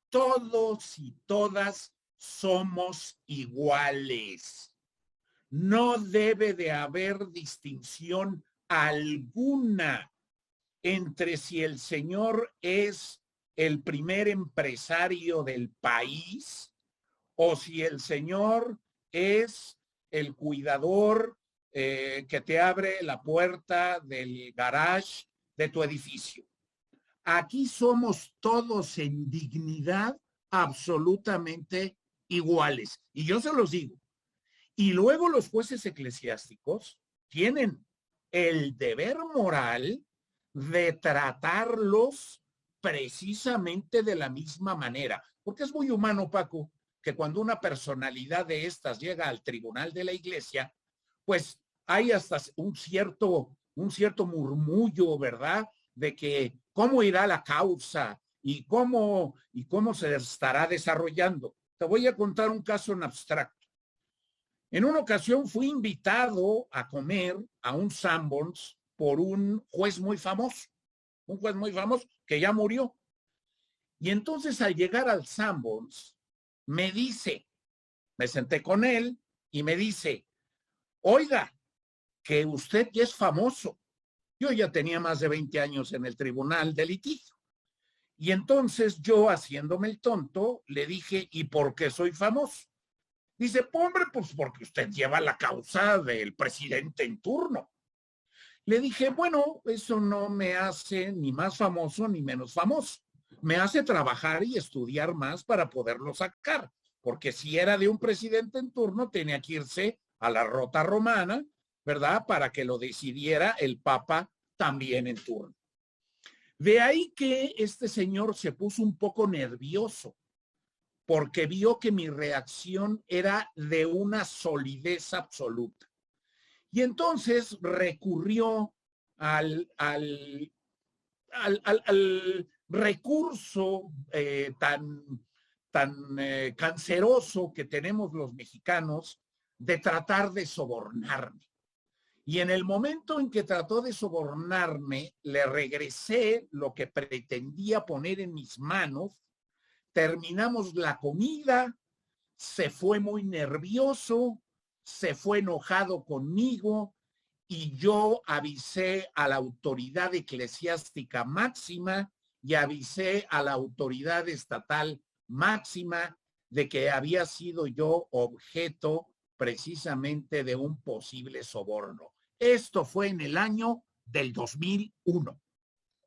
B: todos y todas somos iguales. No debe de haber distinción alguna entre si el señor es el primer empresario del país o si el señor es el cuidador que te abre la puerta del garage de tu edificio. Aquí somos todos en dignidad absolutamente iguales. Y yo se los digo. Y luego los jueces eclesiásticos tienen el deber moral de tratarlos precisamente de la misma manera. Porque es muy humano, Paco, que cuando una personalidad de estas llega al tribunal de la iglesia, pues hay hasta un cierto murmullo, ¿verdad? De que cómo irá la causa y cómo se estará desarrollando. Te voy a contar un caso en abstracto. En una ocasión fui invitado a comer a un Sanborns por un juez muy famoso. un juez muy famoso que ya murió. Y entonces al llegar al Sanborns, me dice, me senté con él y me dice, oiga, que usted ya es famoso. Yo ya tenía más de 20 años en el tribunal de litigio. Y entonces yo, haciéndome el tonto, le dije, ¿y por qué soy famoso? Dice, hombre, pues porque usted lleva la causa del presidente en turno. Le dije, bueno, eso no me hace ni más famoso ni menos famoso. Me hace trabajar y estudiar más para poderlo sacar, porque si era de un presidente en turno, tenía que irse a la Rota Romana, ¿verdad? Para que lo decidiera el Papa también en turno. De ahí que este señor se puso un poco nervioso, porque vio que mi reacción era de una solidez absoluta. Y entonces recurrió al recurso tan canceroso que tenemos los mexicanos de tratar de sobornarme. Y en el momento en que trató de sobornarme, le regresé lo que pretendía poner en mis manos, terminamos la comida, se fue muy nervioso, se fue enojado conmigo y yo avisé a la autoridad eclesiástica máxima y avisé a la autoridad estatal máxima de que había sido yo objeto precisamente de un posible soborno. Esto fue en el año del 2001.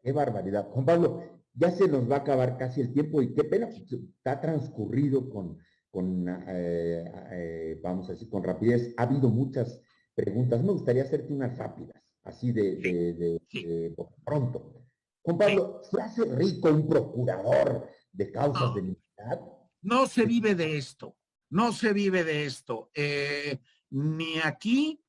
A: Qué barbaridad. Juan Pablo, ya se nos va a acabar casi el tiempo y qué pena, pues, está transcurrido vamos a decir, con rapidez. Ha habido muchas preguntas. Me gustaría hacerte unas rápidas, así por pronto. Juan Pablo, ¿se hace rico un procurador de causas de nulidad?
B: No se vive de esto, no se vive de esto, ni aquí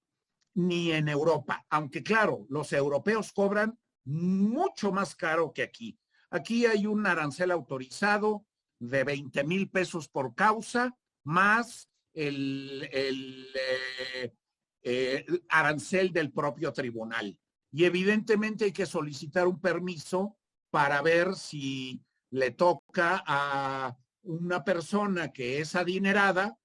B: ni en Europa, aunque claro, los europeos cobran mucho más caro que aquí. Aquí hay un arancel autorizado de 20,000 pesos por causa, más el arancel del propio tribunal. Y evidentemente hay que solicitar un permiso para ver si le toca a una persona que es adinerada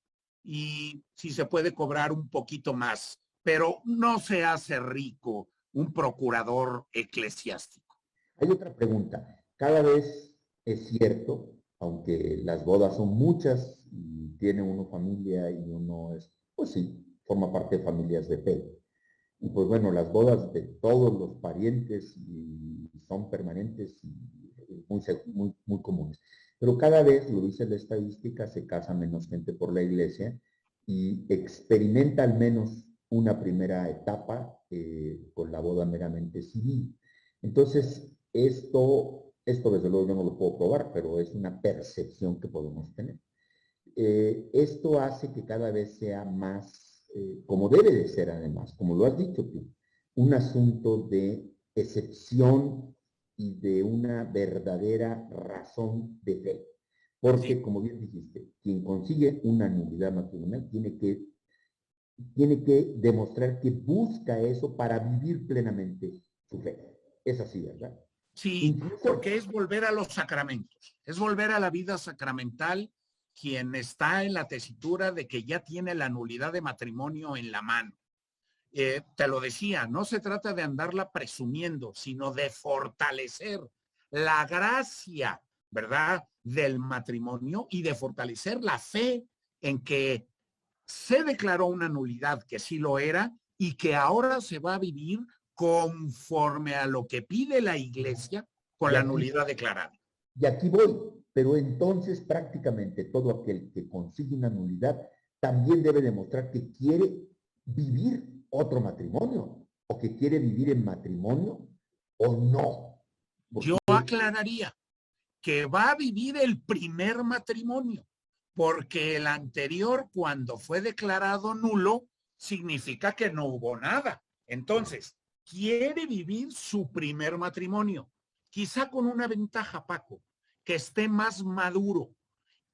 B: y si se puede cobrar un poquito más, pero no se hace rico un procurador eclesiástico.
A: Hay otra pregunta. Cada vez es cierto, aunque las bodas son muchas y tiene uno familia y uno es, pues sí, forma parte de familias de fe. Y pues bueno, las bodas de todos los parientes y son permanentes y muy comunes. Pero cada vez, lo dice la estadística, se casa menos gente por la iglesia y experimenta al menos una primera etapa con la boda meramente civil. Entonces, esto desde luego yo no lo puedo probar, pero es una percepción que podemos tener. Esto hace que cada vez sea más, como debe de ser además, como lo has dicho tú, un asunto de excepción y de una verdadera razón de fe. Porque, como bien dijiste, quien consigue una nulidad matrimonial tiene que demostrar que busca eso para vivir plenamente su fe. Es así, ¿verdad?
B: Sí, incluso, porque es volver a los sacramentos, es volver a la vida sacramental quien está en la tesitura de que ya tiene la nulidad de matrimonio en la mano. Te lo decía, no se trata de andarla presumiendo, sino de fortalecer la gracia, ¿verdad?, del matrimonio y de fortalecer la fe en que se declaró una nulidad, que sí lo era, y que ahora se va a vivir conforme a lo que pide la iglesia con la nulidad declarada.
A: Y aquí voy, pero entonces prácticamente todo aquel que consigue una nulidad también debe demostrar que quiere vivir otro matrimonio o que quiere vivir en matrimonio o no.
B: Porque yo aclararía que va a vivir el primer matrimonio, porque el anterior, cuando fue declarado nulo, significa que no hubo nada. Entonces, quiere vivir su primer matrimonio, quizá con una ventaja, Paco, que esté más maduro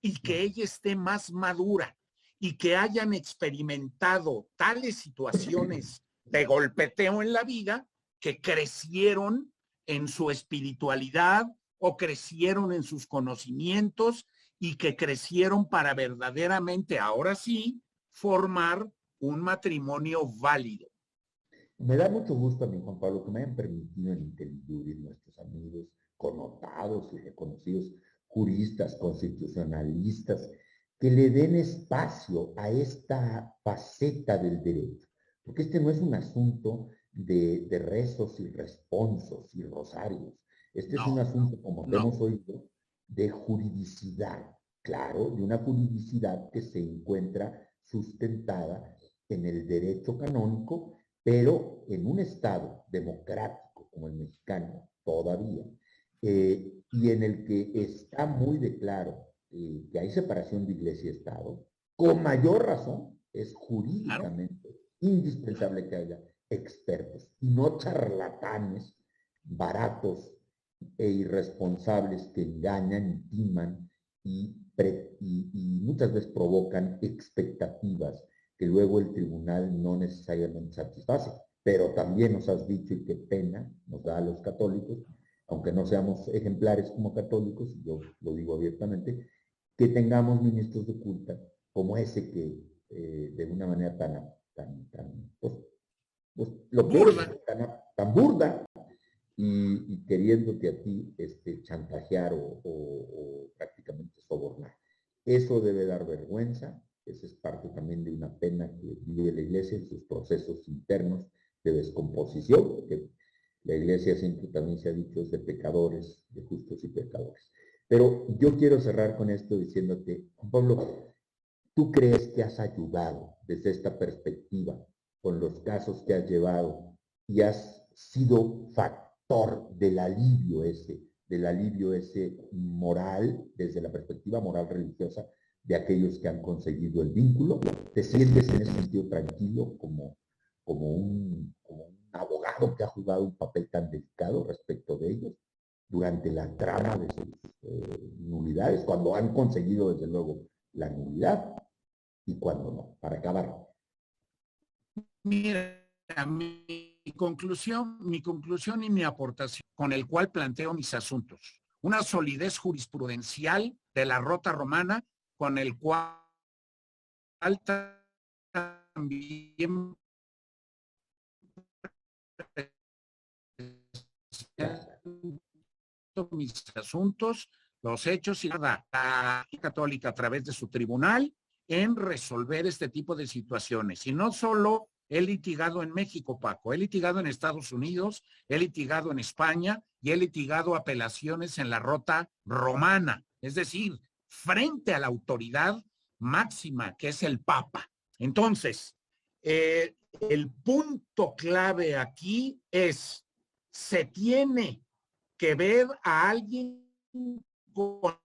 B: y que ella esté más madura y que hayan experimentado tales situaciones de golpeteo en la vida que crecieron en su espiritualidad o crecieron en sus conocimientos y que crecieron para verdaderamente, ahora sí, formar un matrimonio válido.
A: Me da mucho gusto a mí, Juan Pablo, que me hayan permitido en IntelliJuris, nuestros amigos connotados y reconocidos juristas, constitucionalistas, que le den espacio a esta faceta del derecho, porque este no es un asunto de rezos y responsos y rosarios. Este es un asunto, como hemos oído, de juridicidad, claro, de una juridicidad que se encuentra sustentada en el derecho canónico, pero en un Estado democrático como el mexicano todavía, y en el que está muy de claro que hay separación de iglesia y Estado, con mayor razón es jurídicamente indispensable que haya expertos y no charlatanes baratos e irresponsables que engañan, timan y muchas veces provocan expectativas que luego el tribunal no necesariamente satisface. Pero también nos has dicho, y qué pena nos da a los católicos, aunque no seamos ejemplares como católicos, yo lo digo abiertamente, que tengamos ministros de culta como ese que de una manera pues lo
B: burda.
A: tan burda y queriéndote a ti chantajear o prácticamente sobornar. Eso debe dar vergüenza. Esa es parte también de una pena que vive la Iglesia en sus procesos internos de descomposición, porque la Iglesia siempre también se ha dicho es de pecadores, de justos y pecadores. Pero yo quiero cerrar con esto diciéndote, Juan Pablo, ¿tú crees que has ayudado desde esta perspectiva con los casos que has llevado y has sido factor del alivio ese moral, desde la perspectiva moral religiosa, de aquellos que han conseguido el vínculo? ¿Te sientes en ese sentido tranquilo como un abogado que ha jugado un papel tan delicado respecto de ellos durante la trama de sus nulidades, cuando han conseguido desde luego la nulidad y cuando no, para acabar?
B: Mira, mi conclusión y mi aportación con el cual planteo mis asuntos. Una solidez jurisprudencial de la Rota Romana con el cual también mis asuntos, los hechos y la católica a través de su tribunal en resolver este tipo de situaciones. Y no solo he litigado en México, Paco, he litigado en Estados Unidos, he litigado en España y he litigado apelaciones en la Rota Romana, es decir, frente a la autoridad máxima que es el Papa. Entonces, el punto clave aquí es, se tiene que ver a alguien con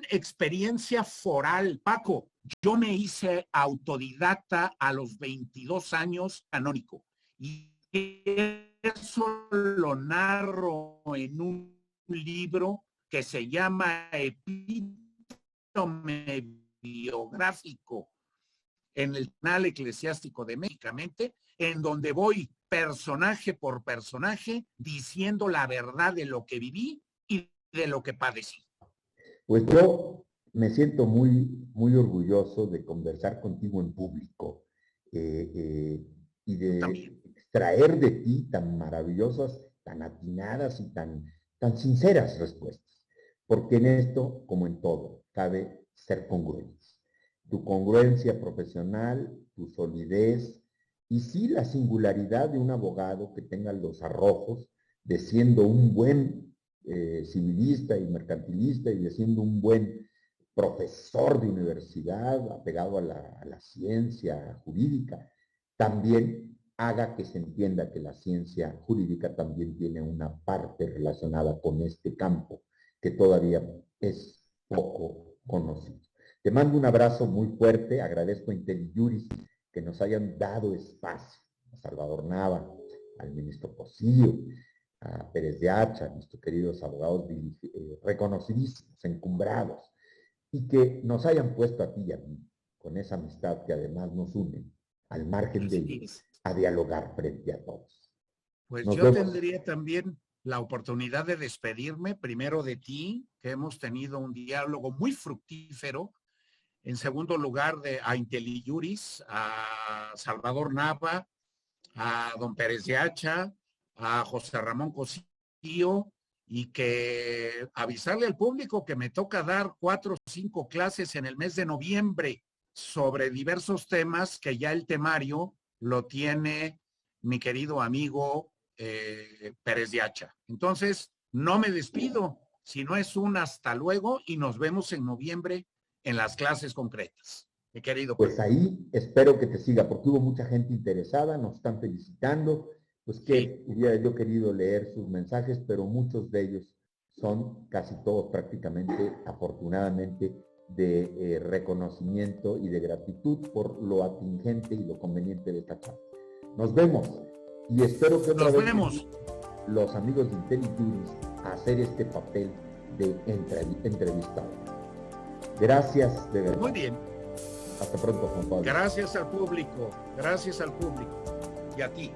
B: experiencia foral. Paco, yo me hice autodidacta a los 22 años canónico y eso lo narro en un libro que se llama Epítome Biográfico en el Tribunal Eclesiástico de México, en donde voy personaje por personaje diciendo la verdad de lo que viví y de lo que padecí.
A: Pues yo me siento muy orgulloso de conversar contigo en público y de extraer de ti tan maravillosas, tan atinadas y tan sinceras respuestas. Porque en esto, como en todo, cabe ser congruentes. Tu congruencia profesional, tu solidez y sí la singularidad de un abogado que tenga los arrojos de siendo un buen civilista y mercantilista y de siendo un buen profesor de universidad apegado a la ciencia jurídica, también haga que se entienda que la ciencia jurídica también tiene una parte relacionada con este campo que todavía es poco conocido. Te mando un abrazo muy fuerte, agradezco a IntelliJuris que nos hayan dado espacio, a Salvador Nava, al ministro Cosío, a Pérez de Hacha, a nuestros queridos abogados reconocidísimos, encumbrados, y que nos hayan puesto a ti y a mí, con esa amistad que además nos une, al margen de ello, a dialogar frente a todos.
B: Pues
A: Nos
B: yo
A: vemos.
B: tendría también la oportunidad de despedirme primero de ti, que hemos tenido un diálogo muy fructífero. En segundo lugar, a IntelliJuris, a Salvador Nava, a don Pérez de Hacha, a José Ramón Cosío, y que avisarle al público que me toca dar 4 o 5 clases en el mes de noviembre sobre diversos temas que ya el temario lo tiene mi querido amigo Pérez de Hacha. Entonces, no me despido, sino es un hasta luego y nos vemos en noviembre en las clases concretas. Mi querido
A: Pues ahí espero que te siga, porque hubo mucha gente interesada, nos están felicitando, pues que hubiera yo querido leer sus mensajes, pero muchos de ellos son, casi todos prácticamente, afortunadamente, de reconocimiento y de gratitud por lo atingente y lo conveniente de esta charla. Nos vemos y espero que otra vez los amigos de IntelliJuris a hacer este papel de entrevistado. Gracias de verdad.
B: Muy bien.
A: Hasta pronto, Juan Pablo.
B: Gracias al público y a ti.